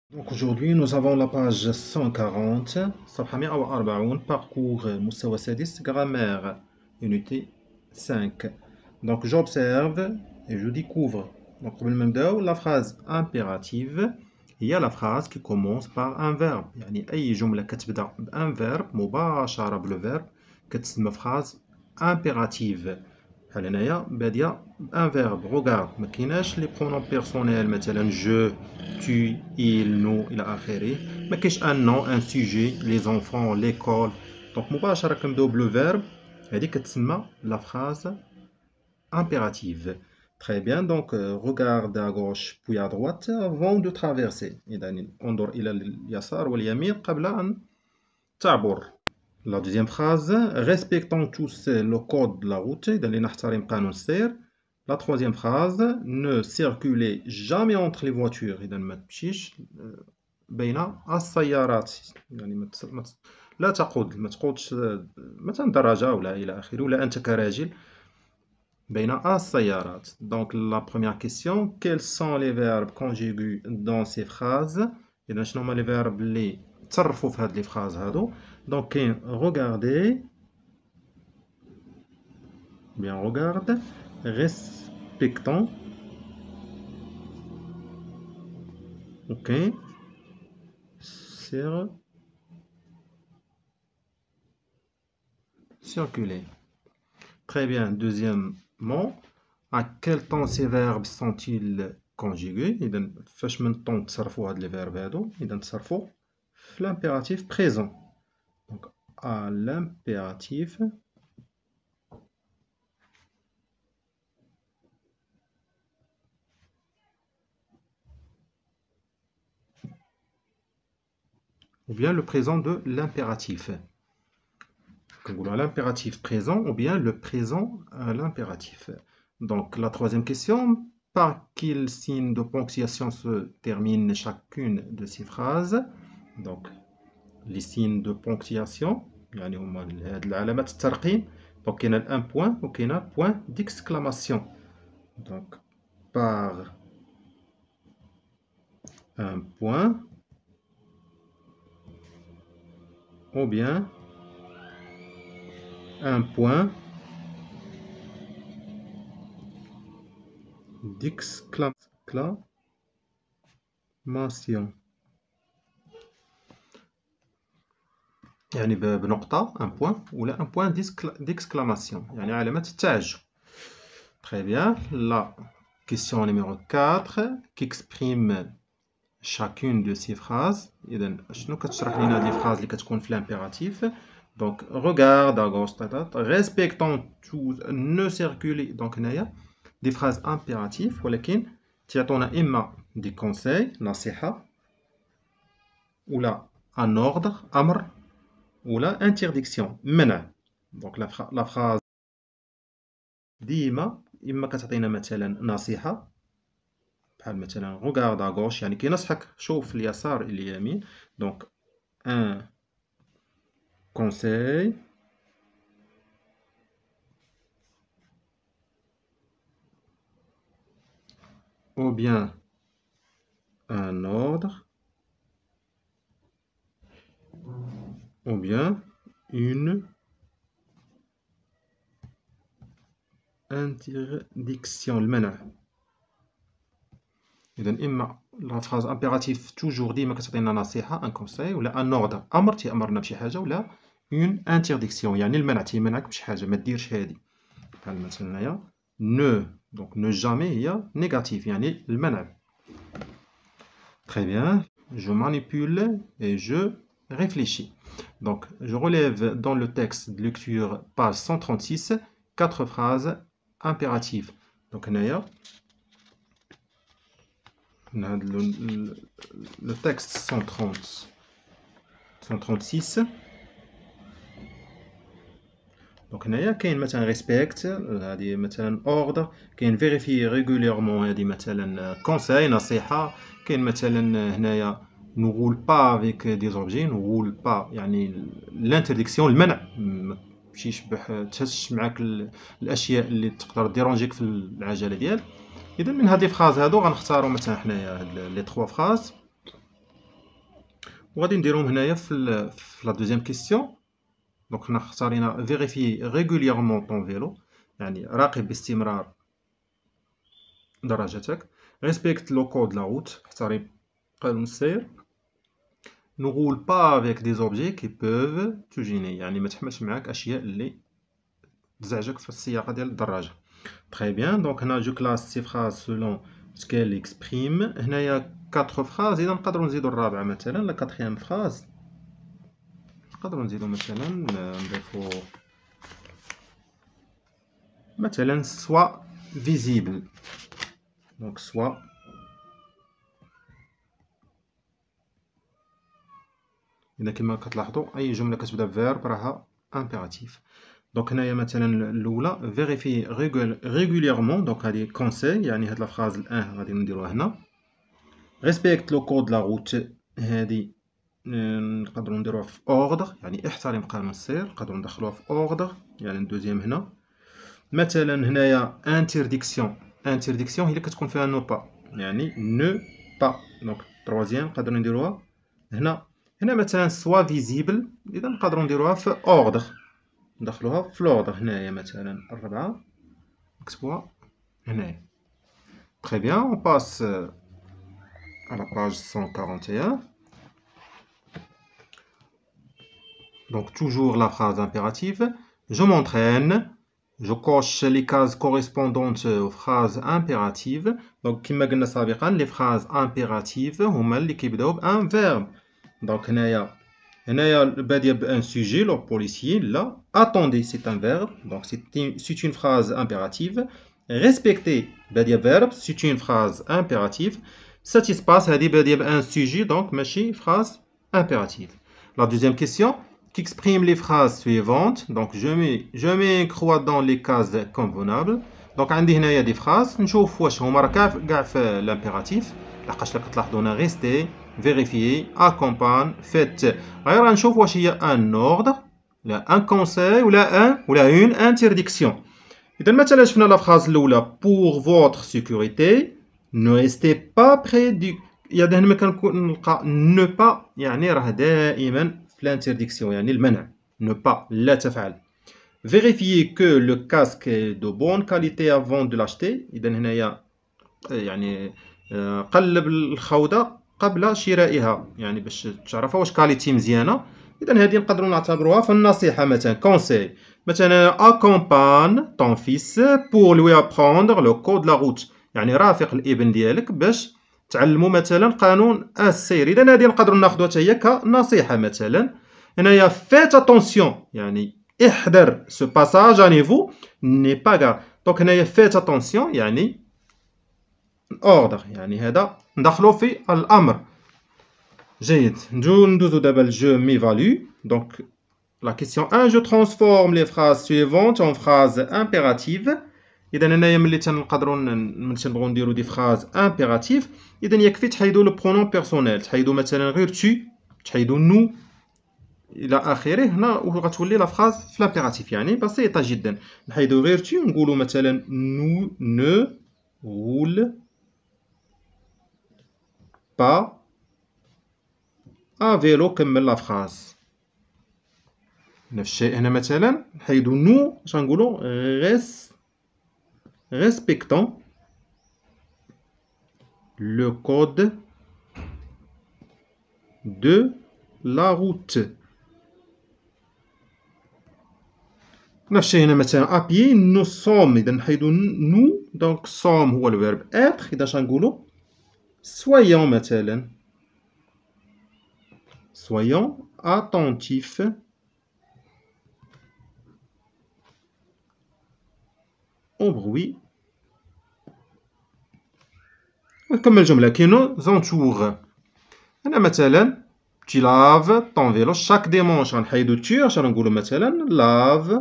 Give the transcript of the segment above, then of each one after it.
Donc aujourd'hui, nous avons la page 140, صفحة 140, parcours مستوى سادس, grammaire, unité 5. Donc j'observe et je découvre. Donc قبل ما نبداو, la phrase impérative هي la phrase qui commence par un verbe. يعني أي جملة كتبدا بان verbe مباشرة بالverbe كتسمى phrase impérative. بحال هنايا بادية بان فيرب. غوغارد ما كايناش لي برونون بيرسونيل مثلا جو tu il nous الى اخره. ما كاينش ان نون ان سوجي لي زونفون ليكول. دونك مباشره كنبداو بلو فيرب هذه كتسمى لا فراز impérative. Très bien, donc regarde à gauche puis à droite avant de traverser. إذا انظر إلى اليسار واليمين قبل أن تعبر. La deuxième phrase, respectons tous le code de la route. La troisième phrase, ne circulez jamais entre les voitures. بين السيارات. يعني لا تقود، ما تقودش مثلا دراجة ولا إلى آخره، ولا أنت كراجل بين السيارات. Donc la première question, quels sont les verbes conjugués dans ces phrases؟ إذا شنو هما les verbes اللي تصرفوا في هاد لي phrases هادو؟ Donc كاين regarder, bien regarde, respectons, ok, circuler. Très bien, deuxièmement, à quel temps ces verbes sont-ils conjugués؟ إذا فاش من temps تصرفوا هاد لي verbes هادو؟ إذا تصرفوا في l'impératif présent. Donc à l'impératif ou bien le présent de l'impératif. L'impératif présent ou bien le présent à l'impératif. Donc la troisième question, par quel signe de ponctuation se termine chacune de ces phrases? Donc les signes de ponctuation, يعني هما هاد العلامات الترقيم. Donc il y a un point ou il y a un point d'exclamation. Donc par un point ou bien un point d'exclamation. يعني بنقطة un point ولا un point d'exclamation يعني علامة التعجب. Très bien. La question numéro 4 qui exprime chacune de ces phrases. إذا شنو كتشرح لنا هاد لي phrases اللي كتكون في l'impératif. Donc regarde à gauche, respectons tous, ne circuler. Donc هنايا des phrases impératives ولكن تعطونا إما des conseils نصيحة ولا un ordre أمر ولا interdiction منع. دونك لا فراز ديما اما كتعطينا مثلا نصيحه بحال مثلا regarde à gauche يعني كينصحك شوف اليسار اليمين. دونك un conseil ou bien un ordre ou bien une interdiction المنع. إذا إما لا فراز امبيراتيف توجور ديما كتعطينا نصيحة ان كونساي ولا ان اوردر أمر تيأمرنا بشي حاجة ولا اون انترديكسيون يعني المنع تيمنعك بشي حاجة ما ديرش هادي. بحال مثلا هنايا نو دونك نو جامي هي نيجاتيف يعني المنع. Très bien, je manipule et je réfléchis. Donc je relève dans le texte de lecture page 136 4 phrases impératives. Donc هنايا le texte 136. دونك هنايا كاين مثلا ريسبكت هذه مثلا اوردر، كاين فيريفي ريغوليرمون هذه مثلا كونساي نصيحه، كاين مثلا هنايا نغول با افيك دي زوبجي، نغول با يعني لانترديكسيون المنع، ما تمشيش تهزش معاك الاشياء اللي تقدر ديرونجيك في العجله ديالك. اذا من هاد لي فراز هادو غنختاروا مثلا حنايا هاد لي 3 فراز وغادي نديرهم هنايا في لا دوزيام كيسيون. دونك حنا اختارينا فيريفي ريغوليرمون طون فيلو، يعني راقب باستمرار دراجتك. ريسبكت لو كود لا روت، احترم قانون السير. ne roule pas avec des objets qui peuvent te gêner، يعني ما تحملش معاك اشياء اللي تزعجك في السياقه ديال الدراجه. Très bien, donc هنا جو كلاس سي فراز selon ce qu'elle exprime. هنايا 4 فراز، اذا نقدروا نزيدوا الرابعه مثلا لا كاتريام فراز. نقدروا نزيدوا مثلا نضيفوا مثلا soit visible، donc soit إذا كما كتلاحظوا أي جملة كتبدا بفيرب راها امبيراتيف. دونك هنايا مثلا الأولى فيريفي ريغوليرمون، دونك هادي كونساي، يعني هاد لافراز الآن غادي نديروها هنا. ريسبكت لو كود لا روت، هادي نقدروا نديروها في اوردر، يعني احترم قانون السير، نقدروا ندخلوها في اوردر، يعني الدوزيام هنا. مثلا هنايا انترديكسيون، انترديكسيون هي اللي كتكون فيها نو با، يعني نو با. دونك تروازيام نقدروا نديروها هنا. هنا مثلا سوا فيزيبل، اذا نقدروا نديروها في اوردر، ندخلوها في لوردر. هنايا مثلا الرابعه نكتبوها هنايا. Très bien, on passe à la page 141. Donc toujours la phrase impérative. Je m'entraîne. Je coche les cases correspondantes aux phrases impératives. Donc كما قلنا سابقا les phrases impératives هما اللي كيبداو بان verbe. Donc هنايا باديه بان sujet le policier. Là, attendez, c'est un verbe. Donc c'est une phrase impérative. Respecter باديه verbe, c'est une phrase impérative. Satisfaire هذه باديه بان sujet, donc ماشي phrase impérative. La deuxième question qui exprime les phrases suivantes. Donc je mets croix dans les cases convenables. Donc عندي هنايا دي phrases نشوف واش هما راه كاع في الامبيراتيف، لحقاش لا كتلاحظوا هنا ريستي، فيريفيي، اكومبان، فيت. غير نشوف واش هي ان اوردر ولا ان كونساي ولا اون انترديكسيون. اذا مثلا شفنا لا فراز الاولى pour votre sécurité ne restez pas près du، هنا كنلقى ne pas يعني راه دائما في l'interdictions، يعني المنع. ne pas لا تفعل. vérifier que le casque est de bonne qualité avant de l'acheter، إذا هنايا يعني قلب الخوذة قبل شرائها، يعني باش تعرفها واش كاليتي مزيانة. إذا هذه نقدروا نعتبروها في النصيحة. مثلا كونساي، مثلا accompagne ton fils pour lui apprendre le code de la route، يعني رافق الابن ديالك باش تعلموا مثلا قانون السير. إذا هذه نقدروا ناخذوها حتى هي كنصيحة. مثلا هنايا فيت اتونسيون، يعني احذر، ce passage à niveau n'est pas grave. دونك هنايا فيت اتونسيون يعني اوردر، يعني هذا ندخلو في الامر. جيد، ندوزو دابا الجو ميفالو. دونك la question 1 je transforme les phrases suivantes en phrases impératives. اذا هنايا ملي تنقدروا نبغوا نديروا دي فراز امبيراتيف، اذا يكفي تحيدوا لو برونون بيرسونيل، تحيدوا مثلا غير tu، تحيدوا نو الى اخره. هنا وغتولي لا فراز في لامبيراتيف، يعني بسيطه جدا. نحيدوا غير tu، نقولوا مثلا nous ne roule pas à vélo. كمل لا فراز. نفس الشيء هنا مثلا نحيدوا نو، اش غنقولوا respectons le code de la route. نفس الشيء هنا مثلا ابيي نو سوم، اذا نحيدوا نو، دونك سوم هو الفيرب اتر. اذا شنقولوا soyons مثلا soyons attentifs au bruit. نكمل الجملة. كي نو زونتور، هنا مثلا tu laves ton vélo chaque dimanche، غنحيدو tu عشان نقولو مثلا lave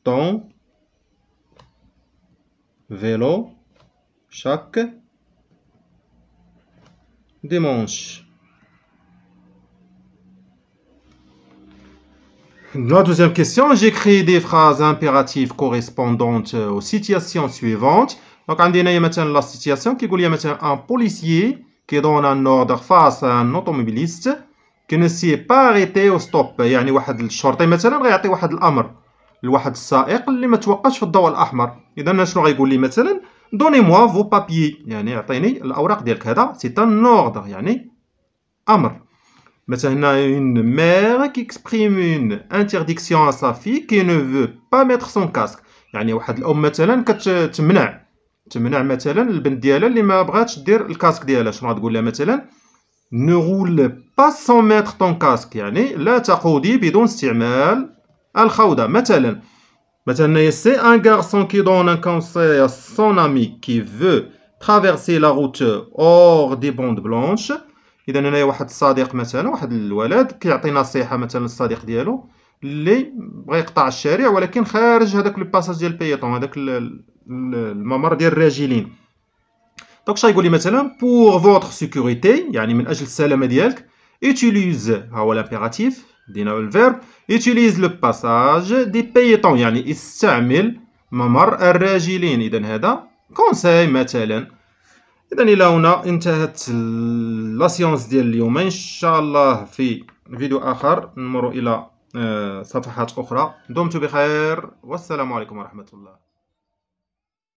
ton vélo chaque dimanche. La deuxième question, j'écris des phrases impératives correspondantes aux situations suivantes. Donc عندنا هي مثلا la situation كيقول لي مثلا un policier qui donne un ordre face à un automobiliste. كي ne s'y est pas arrêté au stop. يعني واحد الشرطي مثلا غيعطي واحد الامر لواحد السائق اللي ما توقفش في الضوء الاحمر. اذا شنو غيقول لي مثلا؟ دوني موا فو بابيي، يعني اعطيني الاوراق ديالك. هذا سي ان اوردر، يعني امر. مثلا هنا une mère qui exprime une interdiction à sa fille qui ne veut pas mettre son casque. يعني واحد الام مثلا كتمنع مثلا البنت ديالها اللي ما بغاتش دير الكاسك ديالها. شنو غتقول لها مثلا؟ ne roule pas sans mettre ton casque، يعني لا تقودي بدون استعمال الخوذة. مثلا c'est un garçon qui donne un conseil à son ami qui veut traverser la route hors des bandes blanches. اذا هنايا واحد الصديق مثلا، واحد الولد كيعطي نصيحه مثلا للصديق ديالو اللي بغى يقطع الشارع ولكن خارج هذاك لو باساج ديال البيطون، هذاك الممر ديال الراجلين. دونك شنو يقول لي مثلا؟ pour votre sécurité، يعني من اجل السلامه ديالك، utilise، ها هو لامبيراتيف دينا الفيرب، utilise le passage des piétons، يعني استعمل ممر الراجلين. اذا هذا كونساي مثلا. إذا إلى هنا انتهت لا سيونس ديال اليوم. إن شاء الله في فيديو آخر نمر إلى صفحات أخرى. دمتم بخير والسلام عليكم ورحمة الله.